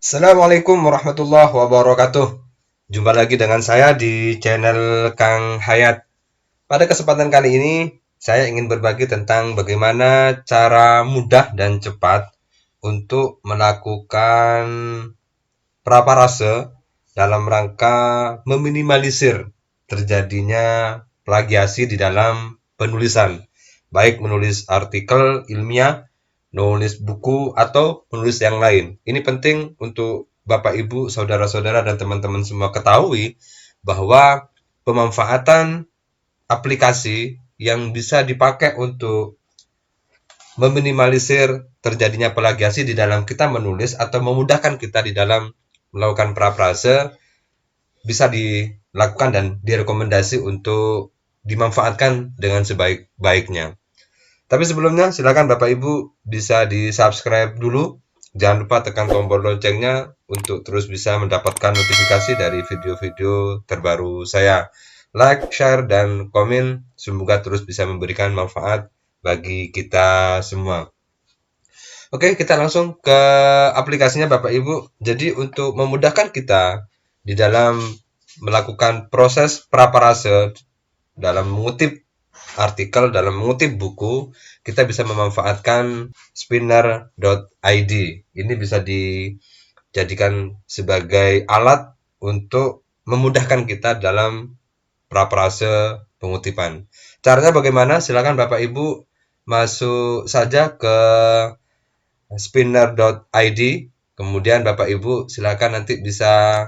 Assalamualaikum warahmatullahi wabarakatuh. Jumpa lagi dengan saya di channel Kang Hayat. Pada kesempatan kali ini, saya ingin berbagi tentang bagaimana cara mudah dan cepat untuk melakukan praparase dalam rangka meminimalisir terjadinya plagiasi di dalam penulisan, baik menulis artikel ilmiah, nulis buku, atau menulis yang lain. Ini penting untuk Bapak, Ibu, saudara-saudara, dan teman-teman semua ketahui bahwa pemanfaatan aplikasi yang bisa dipakai untuk meminimalisir terjadinya plagiasi di dalam kita menulis atau memudahkan kita di dalam melakukan praprase bisa dilakukan dan direkomendasi untuk dimanfaatkan dengan sebaik-baiknya. Tapi sebelumnya silakan Bapak Ibu bisa di-subscribe dulu. Jangan lupa tekan tombol loncengnya untuk terus bisa mendapatkan notifikasi dari video-video terbaru saya. Like, share, dan komen semoga terus bisa memberikan manfaat bagi kita semua. Oke, kita langsung ke aplikasinya Bapak Ibu. Jadi untuk memudahkan kita di dalam melakukan proses praparase dalam mengutip artikel, dalam mengutip buku, kita bisa memanfaatkan spinner.id. Ini bisa dijadikan sebagai alat untuk memudahkan kita dalam praparase pengutipan. Caranya bagaimana? Silakan Bapak Ibu masuk saja ke spinner.id, kemudian Bapak Ibu silakan nanti bisa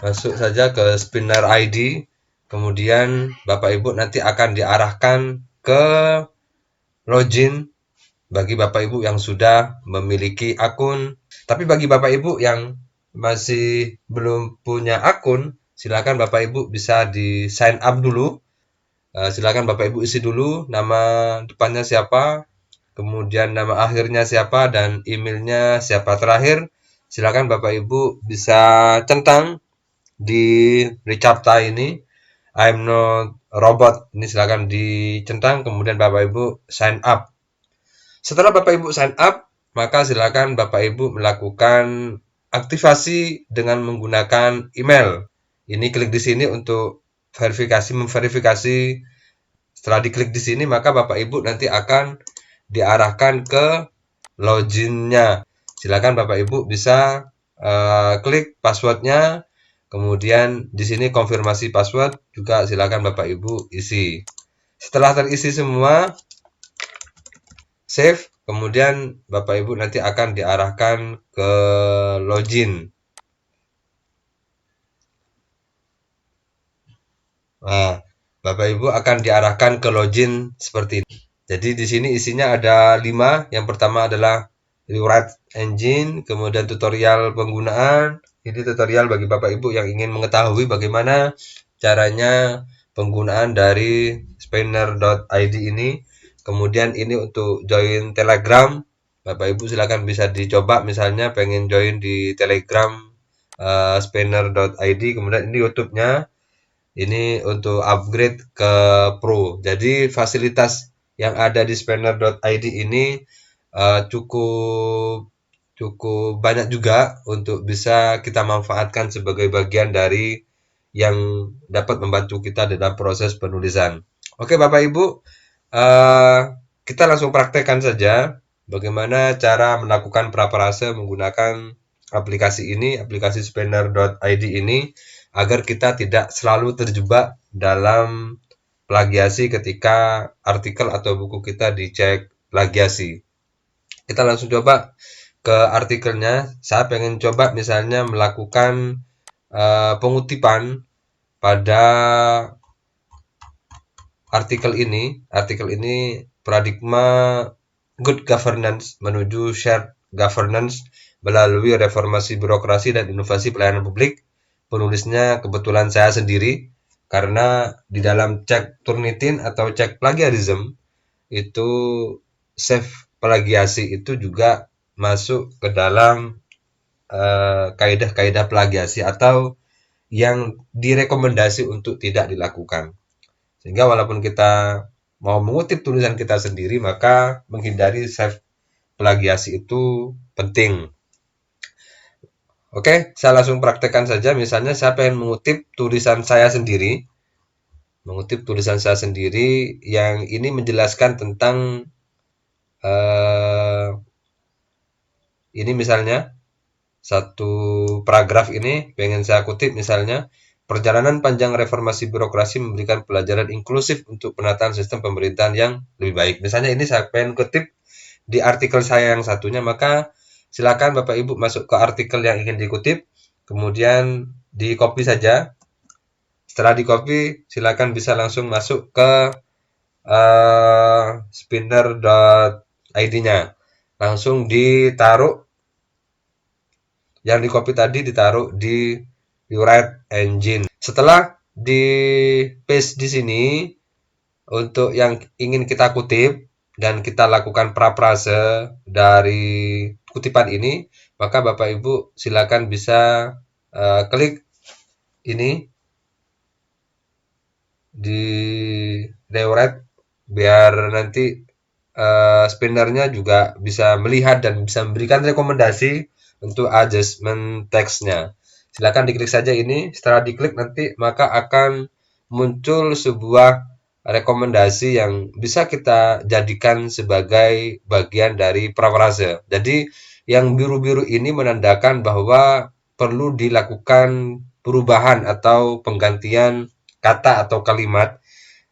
masuk saja ke spinner ID, kemudian Bapak Ibu nanti akan diarahkan ke login bagi Bapak Ibu yang sudah memiliki akun. Tapi bagi Bapak Ibu yang masih belum punya akun, silakan Bapak Ibu bisa di sign up dulu. Silakan Bapak Ibu isi dulu nama depannya siapa, kemudian nama akhirnya siapa, dan emailnya siapa terakhir. Silakan Bapak Ibu bisa centang di reCAPTCHA ini, I'm not robot. Ini silakan dicentang, kemudian Bapak Ibu sign up. Setelah Bapak Ibu sign up, maka silakan Bapak Ibu melakukan aktivasi dengan menggunakan email. Ini klik di sini untuk memverifikasi. Setelah diklik di sini, maka Bapak Ibu nanti akan diarahkan ke loginnya. Silakan Bapak Ibu bisa klik passwordnya, kemudian di sini konfirmasi password juga silakan Bapak Ibu isi. Setelah terisi semua, save, kemudian Bapak Ibu nanti akan diarahkan ke login. Nah, Bapak Ibu akan diarahkan ke login seperti ini. Jadi di sini isinya ada 5. Yang pertama adalah rewrite engine, kemudian tutorial penggunaan. Ini tutorial bagi Bapak Ibu yang ingin mengetahui bagaimana caranya penggunaan dari spinner.id ini. Kemudian ini untuk join Telegram. Bapak Ibu silakan bisa dicoba, misalnya pengen join di Telegram spinner.id. Kemudian ini YouTube-nya. Ini untuk upgrade ke Pro. Jadi fasilitas yang ada di spinner.id ini cukup cukup banyak juga untuk bisa kita manfaatkan sebagai bagian dari yang dapat membantu kita dalam proses penulisan. Oke Bapak Ibu, eh, kita langsung praktekkan saja bagaimana cara melakukan praparase menggunakan aplikasi ini, aplikasi spinner.id ini, agar kita tidak selalu terjebak dalam plagiasi ketika artikel atau buku kita dicek plagiasi. Kita langsung coba ke artikelnya. Saya pengen coba misalnya melakukan pengutipan pada artikel ini. Artikel ini paradigma good governance menuju shared governance melalui reformasi birokrasi dan inovasi pelayanan publik. Penulisnya kebetulan saya sendiri, karena di dalam cek Turnitin atau cek plagiarism itu save plagiasi itu juga masuk ke dalam kaidah-kaidah plagiasi atau yang direkomendasi untuk tidak dilakukan. Sehingga walaupun kita mau mengutip tulisan kita sendiri, maka menghindari save plagiasi itu penting. Oke, saya langsung praktekkan saja. Misalnya saya pengen mengutip tulisan saya sendiri, yang ini menjelaskan tentang eh, ini misalnya satu paragraf ini pengen saya kutip misalnya, perjalanan panjang reformasi birokrasi memberikan pelajaran inklusif untuk penataan sistem pemerintahan yang lebih baik. Misalnya ini saya pengen kutip di artikel saya yang satunya, maka silakan Bapak Ibu masuk ke artikel yang ingin dikutip, kemudian di copy saja. Setelah di copy, silakan bisa langsung masuk ke spinner.id-nya. Langsung ditaruh yang di copy tadi, ditaruh di rewrite engine. Setelah di paste di sini untuk yang ingin kita kutip dan kita lakukan parafrase dari kutipan ini, maka Bapak Ibu silakan bisa klik ini di rewrite biar nanti spinnernya juga bisa melihat dan bisa memberikan rekomendasi untuk adjustment text-nya. Silakan diklik saja ini. Setelah diklik nanti maka akan muncul sebuah rekomendasi yang bisa kita jadikan sebagai bagian dari parafrase. Jadi yang biru-biru ini menandakan bahwa perlu dilakukan perubahan atau penggantian kata atau kalimat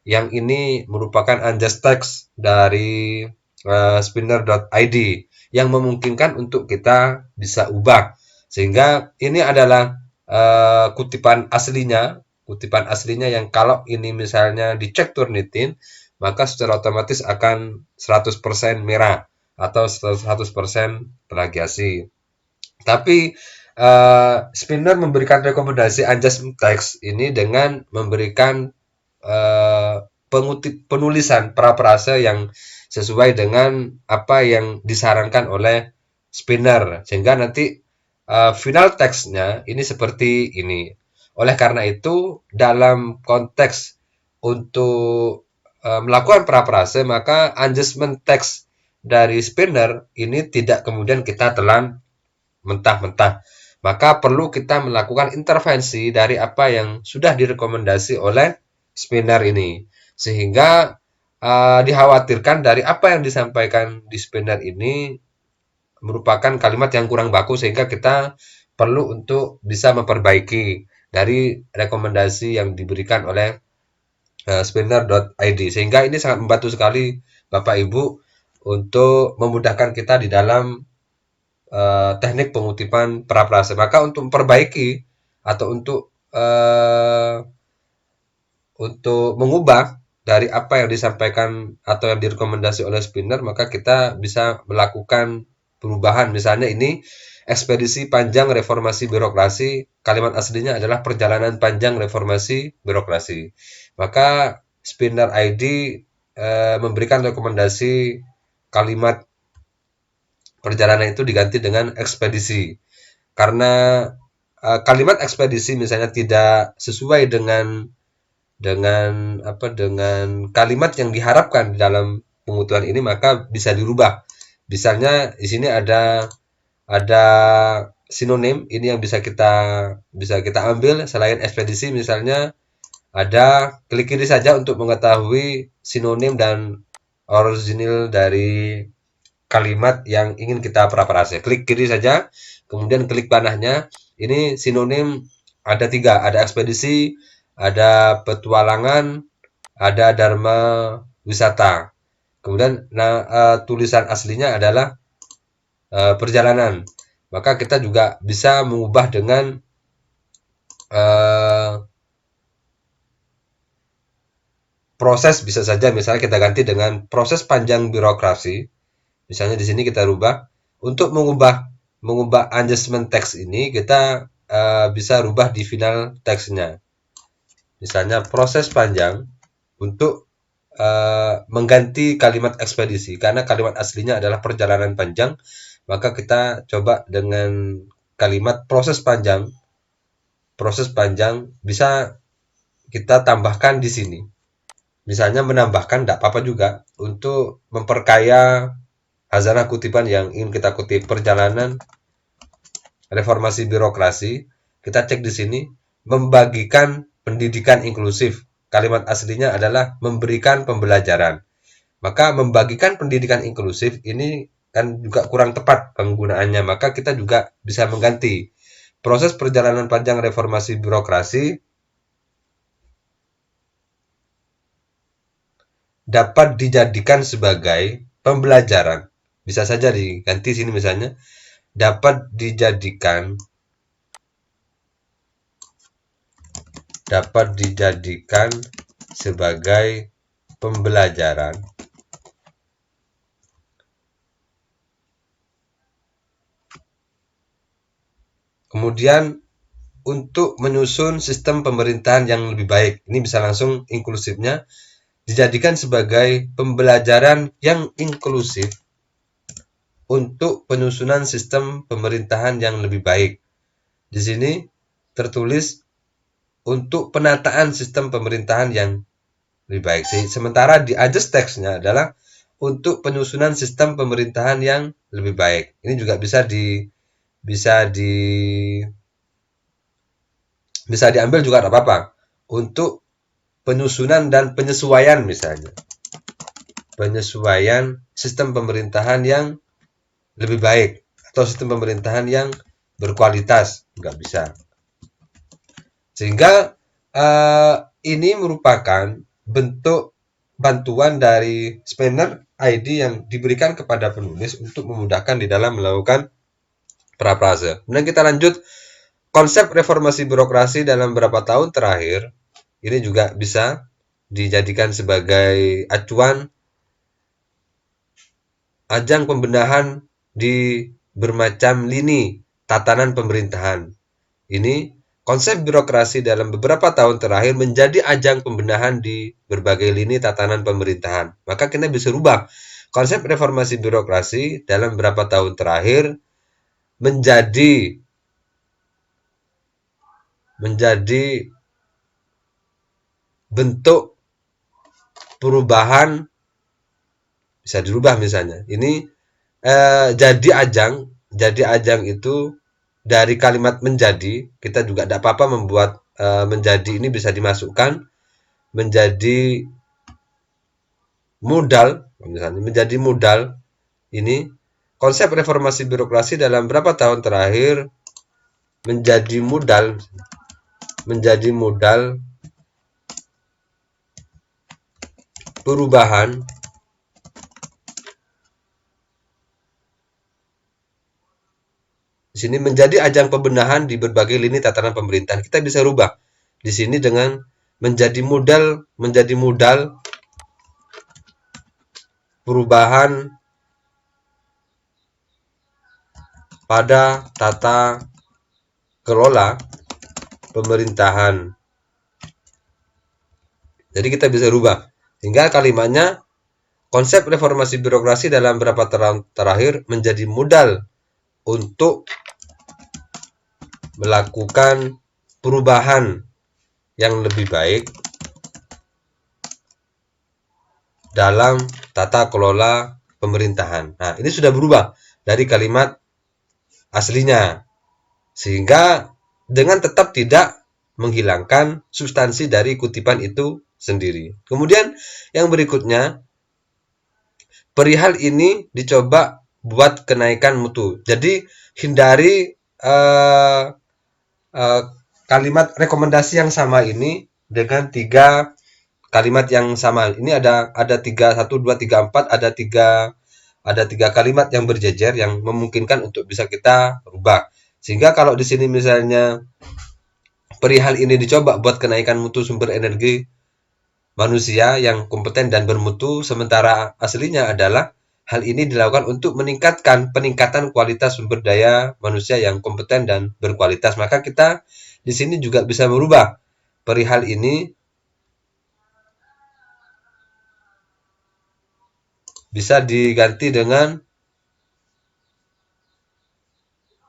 yang ini merupakan unjust text dari spinner.id yang memungkinkan untuk kita bisa ubah. Sehingga ini adalah kutipan aslinya yang kalau ini misalnya dicek Turnitin, maka secara otomatis akan 100% merah atau 100% plagiasi. Tapi spinner memberikan rekomendasi unjust text ini dengan memberikan penulisan parafrase yang sesuai dengan apa yang disarankan oleh spinner, sehingga nanti final teksnya ini seperti ini. Oleh karena itu, dalam konteks untuk melakukan parafrase, maka adjustment text dari spinner ini tidak kemudian kita telan mentah-mentah. Maka perlu kita melakukan intervensi dari apa yang sudah direkomendasi oleh spinner ini. Sehingga dikhawatirkan dari apa yang disampaikan di spinner ini merupakan kalimat yang kurang baku, sehingga kita perlu untuk bisa memperbaiki dari rekomendasi yang diberikan oleh spinner.id. Sehingga ini sangat membantu sekali Bapak Ibu untuk memudahkan kita di dalam teknik pengutipan parafrase. Maka untuk memperbaiki atau untuk mengubah dari apa yang disampaikan atau yang direkomendasi oleh spinner, maka kita bisa melakukan perubahan. Misalnya ini ekspedisi panjang reformasi birokrasi, kalimat aslinya adalah perjalanan panjang reformasi birokrasi. Maka spinner ID memberikan rekomendasi kalimat perjalanan itu diganti dengan ekspedisi. Karena kalimat ekspedisi misalnya tidak sesuai dengan kalimat yang diharapkan di dalam pengutipan ini, maka bisa dirubah. Misalnya di sini ada sinonim ini yang bisa kita ambil selain ekspedisi, misalnya ada, klik kiri saja untuk mengetahui sinonim dan orisinil dari kalimat yang ingin kita parafrase. Klik kiri saja, kemudian klik panahnya. Ini sinonim ada 3, ada ekspedisi, ada petualangan, ada dharma wisata. Kemudian tulisan aslinya adalah perjalanan. Maka kita juga bisa mengubah dengan proses, bisa saja misalnya kita ganti dengan proses panjang birokrasi. Misalnya di sini kita rubah untuk mengubah adjustment text ini, kita bisa rubah di final teksnya. Misalnya proses panjang untuk mengganti kalimat ekspedisi, karena kalimat aslinya adalah perjalanan panjang, maka kita coba dengan kalimat proses panjang bisa kita tambahkan di sini. Misalnya menambahkan, tidak apa-apa juga, untuk memperkaya hazanah kutipan yang ingin kita kutip, perjalanan reformasi birokrasi, kita cek di sini, membagikan pendidikan inklusif. Kalimat aslinya adalah memberikan pembelajaran. Maka membagikan pendidikan inklusif ini kan juga kurang tepat penggunaannya, maka kita juga bisa mengganti. Proses perjalanan panjang reformasi birokrasi dapat dijadikan sebagai pembelajaran. Bisa saja diganti sini misalnya, dapat dijadikan sebagai pembelajaran. Kemudian untuk menyusun sistem pemerintahan yang lebih baik. Ini bisa langsung inklusifnya dijadikan sebagai pembelajaran yang inklusif untuk penyusunan sistem pemerintahan yang lebih baik. Di sini tertulis untuk penataan sistem pemerintahan yang lebih baik. Sementara di adjust text-nya adalah untuk penyusunan sistem pemerintahan yang lebih baik. Ini juga bisa diambil juga tidak apa-apa. Untuk penyusunan dan penyesuaian misalnya. Penyesuaian sistem pemerintahan yang lebih baik atau sistem pemerintahan yang berkualitas, nggak bisa. Sehingga ini merupakan bentuk bantuan dari Spanner ID yang diberikan kepada penulis untuk memudahkan di dalam melakukan parafrase. Kemudian kita lanjut, konsep reformasi birokrasi dalam beberapa tahun terakhir ini juga bisa dijadikan sebagai acuan ajang pembenahan di bermacam lini tatanan pemerintahan. Ini konsep birokrasi dalam beberapa tahun terakhir menjadi ajang pembenahan di berbagai lini tatanan pemerintahan. Maka kita bisa rubah konsep reformasi birokrasi dalam beberapa tahun terakhir menjadi bentuk perubahan, bisa dirubah misalnya. Ini jadi ajang itu dari kalimat menjadi, kita juga tidak apa-apa membuat menjadi ini bisa dimasukkan menjadi modal, misalnya menjadi modal. Ini konsep reformasi birokrasi dalam berapa tahun terakhir menjadi modal perubahan di sini menjadi ajang pembenahan di berbagai lini tatanan pemerintahan. Kita bisa rubah di sini dengan menjadi modal perubahan pada tata kelola pemerintahan. Jadi kita bisa rubah sehingga kalimatnya konsep reformasi birokrasi dalam beberapa tahun terakhir menjadi modal untuk melakukan perubahan yang lebih baik dalam tata kelola pemerintahan. Nah, ini sudah berubah dari kalimat aslinya, sehingga dengan tetap tidak menghilangkan substansi dari kutipan itu sendiri. Kemudian yang berikutnya, perihal ini dicoba buat kenaikan mutu. Jadi hindari kalimat rekomendasi yang sama ini dengan 3 kalimat yang sama. Ini ada 3, 1, 2, 3, 4, ada tiga kalimat yang berjejer yang memungkinkan untuk bisa kita rubah. Sehingga kalau di sini misalnya perihal ini dicoba buat kenaikan mutu sumber energi manusia yang kompeten dan bermutu, sementara aslinya adalah hal ini dilakukan untuk peningkatan kualitas sumber daya manusia yang kompeten dan berkualitas. Maka kita di sini juga bisa merubah perihal ini bisa diganti dengan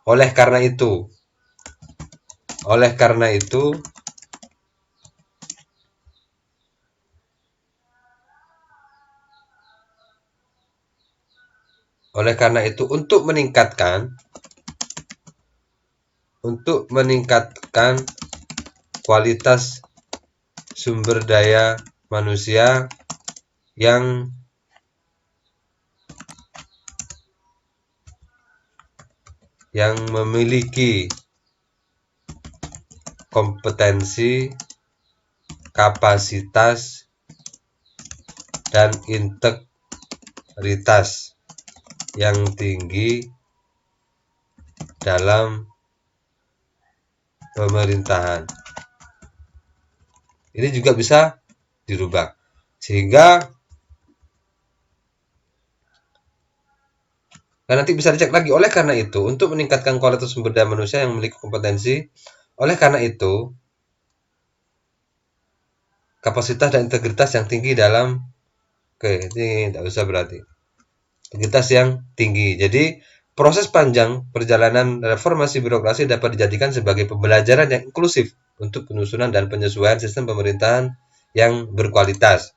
oleh karena itu. Oleh karena itu, Oleh karena itu, untuk meningkatkan kualitas sumber daya manusia yang memiliki kompetensi, kapasitas, dan integritas yang tinggi dalam pemerintahan. Ini juga bisa dirubah. Sehingga nanti bisa dicek lagi. Oleh karena itu, untuk meningkatkan kualitas sumber daya manusia yang memiliki kompetensi, oleh karena itu, kapasitas dan integritas yang tinggi dalam, ini tidak usah berarti. Integritas yang tinggi. Jadi, proses panjang perjalanan reformasi birokrasi dapat dijadikan sebagai pembelajaran yang inklusif untuk penyusunan dan penyesuaian sistem pemerintahan yang berkualitas.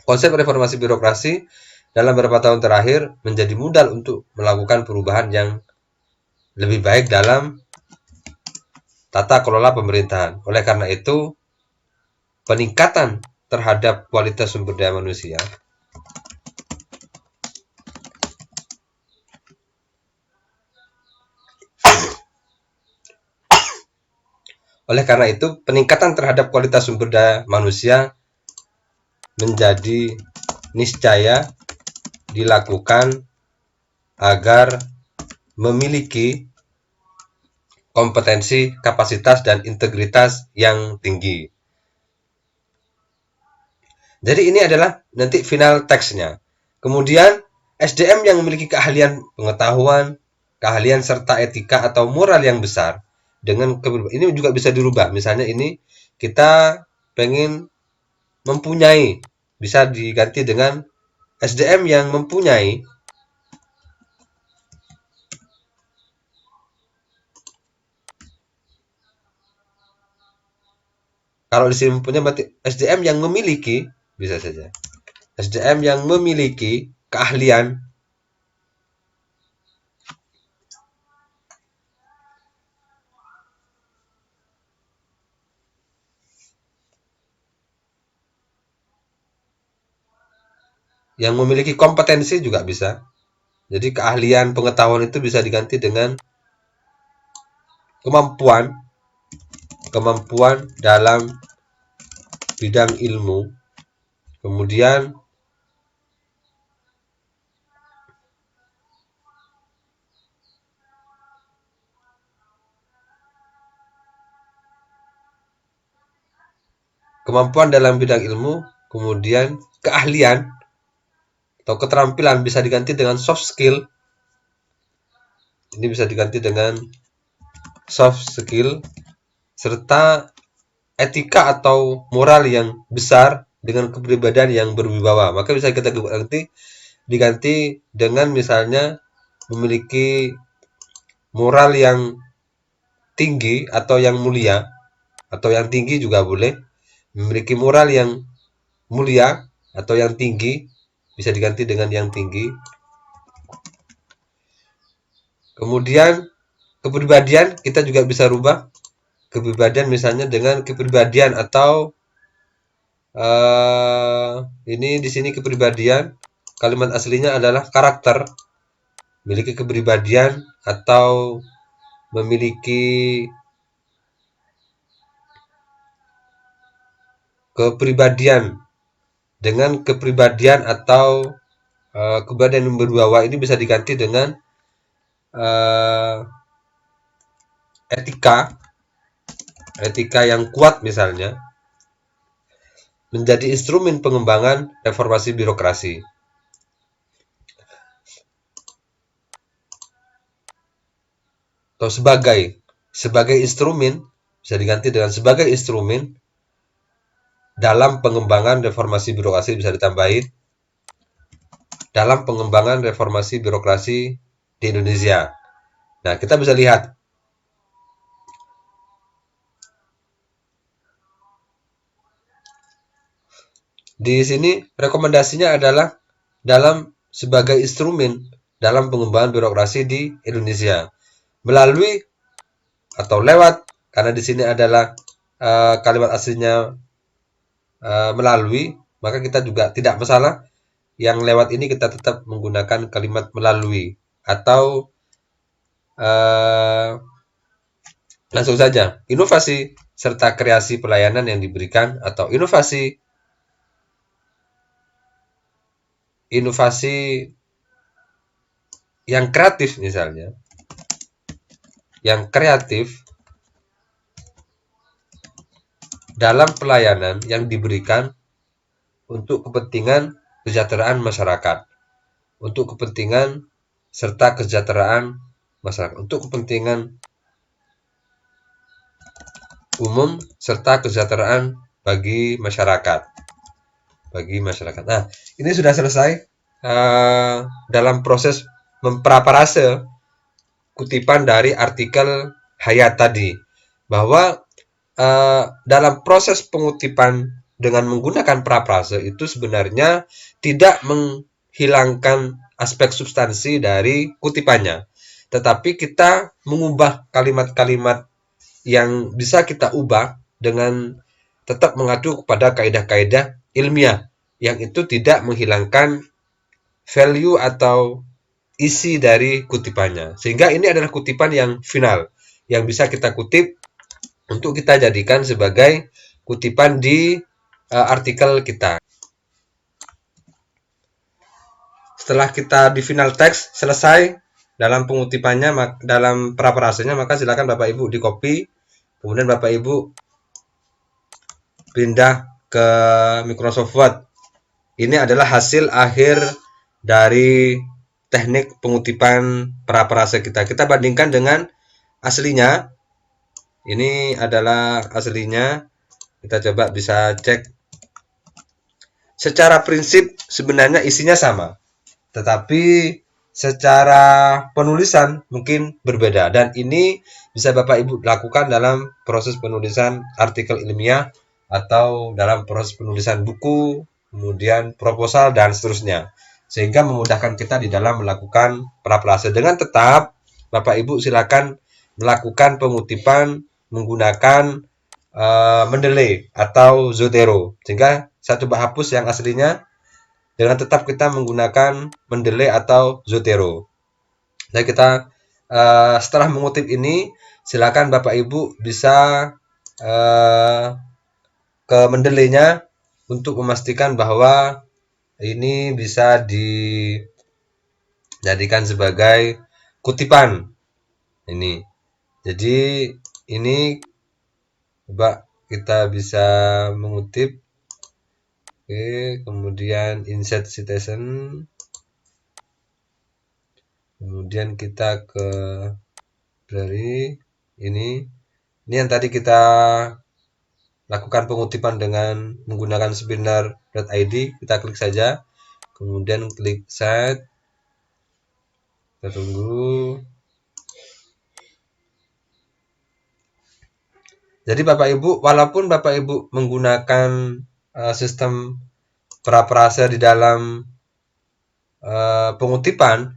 Konsep reformasi birokrasi dalam beberapa tahun terakhir menjadi modal untuk melakukan perubahan yang lebih baik dalam tata kelola pemerintahan. Oleh karena itu, peningkatan terhadap kualitas sumber daya manusia peningkatan terhadap kualitas sumber daya manusia menjadi niscaya dilakukan agar memiliki kompetensi, kapasitas, dan integritas yang tinggi. Jadi ini adalah nanti final teksnya. Kemudian SDM yang memiliki keahlian pengetahuan, keahlian serta etika atau moral yang besar dengan ini juga bisa dirubah. Misalnya ini kita pengen mempunyai, bisa diganti dengan SDM yang mempunyai kalau di sini mempunyai berarti SDM yang memiliki, bisa saja SDM yang memiliki keahlian yang memiliki kompetensi juga bisa. Jadi keahlian pengetahuan itu bisa diganti dengan kemampuan dalam bidang ilmu. Kemudian kemampuan dalam bidang ilmu, kemudian keahlian atau keterampilan bisa diganti dengan soft skill. Ini bisa diganti dengan soft skill serta etika atau moral yang besar dengan kepribadian yang berwibawa. Maka bisa kita diganti dengan misalnya memiliki moral yang tinggi atau yang mulia, atau yang tinggi juga boleh. Memiliki moral yang mulia atau yang tinggi bisa diganti dengan yang tinggi. Kemudian kepribadian kita juga bisa rubah kepribadian misalnya dengan kepribadian atau ini di sini kepribadian, kalimat aslinya adalah karakter, memiliki kepribadian atau memiliki kepribadian dengan kepribadian atau kepribadian yang berwibawa. Ini bisa diganti dengan etika yang kuat misalnya, menjadi instrumen pengembangan reformasi birokrasi. Atau sebagai instrumen, bisa diganti dengan sebagai instrumen dalam pengembangan reformasi birokrasi, bisa ditambahin dalam pengembangan reformasi birokrasi di Indonesia. Nah, kita bisa lihat di sini rekomendasinya adalah dalam sebagai instrumen dalam pengembangan birokrasi di Indonesia. Melalui atau lewat, karena di sini adalah kalimat aslinya melalui, maka kita juga tidak masalah. Yang lewat ini kita tetap menggunakan kalimat melalui, atau langsung saja inovasi serta kreasi pelayanan yang diberikan, atau inovasi yang kreatif, misalnya yang kreatif dalam pelayanan yang diberikan untuk kepentingan kesejahteraan masyarakat, untuk kepentingan serta kesejahteraan masyarakat, untuk kepentingan umum serta kesejahteraan bagi masyarakat. Nah, ini sudah selesai dalam proses mempraparase kutipan dari artikel Hayat tadi, bahwa dalam proses pengutipan dengan menggunakan praprase itu sebenarnya tidak menghilangkan aspek substansi dari kutipannya, tetapi kita mengubah kalimat-kalimat yang bisa kita ubah dengan tetap mengacu kepada kaidah-kaidah ilmiah yang itu tidak menghilangkan value atau isi dari kutipannya. Sehingga ini adalah kutipan yang final, yang bisa kita kutip untuk kita jadikan sebagai kutipan di artikel kita. Setelah kita di final teks selesai dalam pengutipannya, dalam praparasenya, maka silakan Bapak Ibu di copy, kemudian Bapak Ibu pindah ke Microsoft Word. Ini adalah hasil akhir dari teknik pengutipan praparase kita. Kita bandingkan dengan aslinya. Ini adalah aslinya. Kita coba bisa cek. Secara prinsip sebenarnya isinya sama, tetapi secara penulisan mungkin berbeda, dan ini bisa Bapak Ibu lakukan dalam proses penulisan artikel ilmiah atau dalam proses penulisan buku, kemudian proposal dan seterusnya, sehingga memudahkan kita di dalam melakukan praprase. Dengan tetap Bapak Ibu silakan melakukan pengutipan menggunakan Mendeley atau Zotero, sehingga satu hapus yang aslinya dengan tetap kita menggunakan Mendeley atau Zotero. Nah, kita setelah mengutip ini, silakan Bapak Ibu bisa ke Mendeley-nya untuk memastikan bahwa ini bisa dijadikan sebagai kutipan. Ini. Jadi ini coba kita bisa mengutip. Oke, kemudian insert citation. Kemudian kita ke dari ini yang tadi kita lakukan pengutipan dengan menggunakan spinner.id. Kita klik saja, kemudian klik set. Kita tunggu. Jadi Bapak Ibu, walaupun Bapak Ibu menggunakan sistem praprase di dalam pengutipan,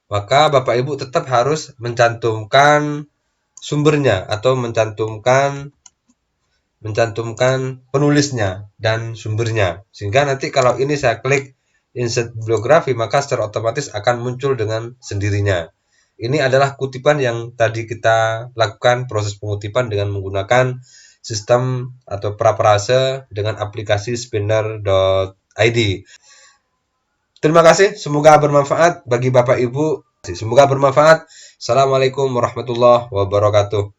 maka Bapak Ibu tetap harus mencantumkan sumbernya atau mencantumkan penulisnya dan sumbernya, sehingga nanti kalau ini saya klik insert bibliografi, maka secara otomatis akan muncul dengan sendirinya. Ini adalah kutipan yang tadi kita lakukan proses pengutipan dengan menggunakan sistem atau praprase dengan aplikasi spinner.id. Terima kasih, semoga bermanfaat bagi Bapak Ibu. Semoga bermanfaat. Assalamualaikum warahmatullahi wabarakatuh.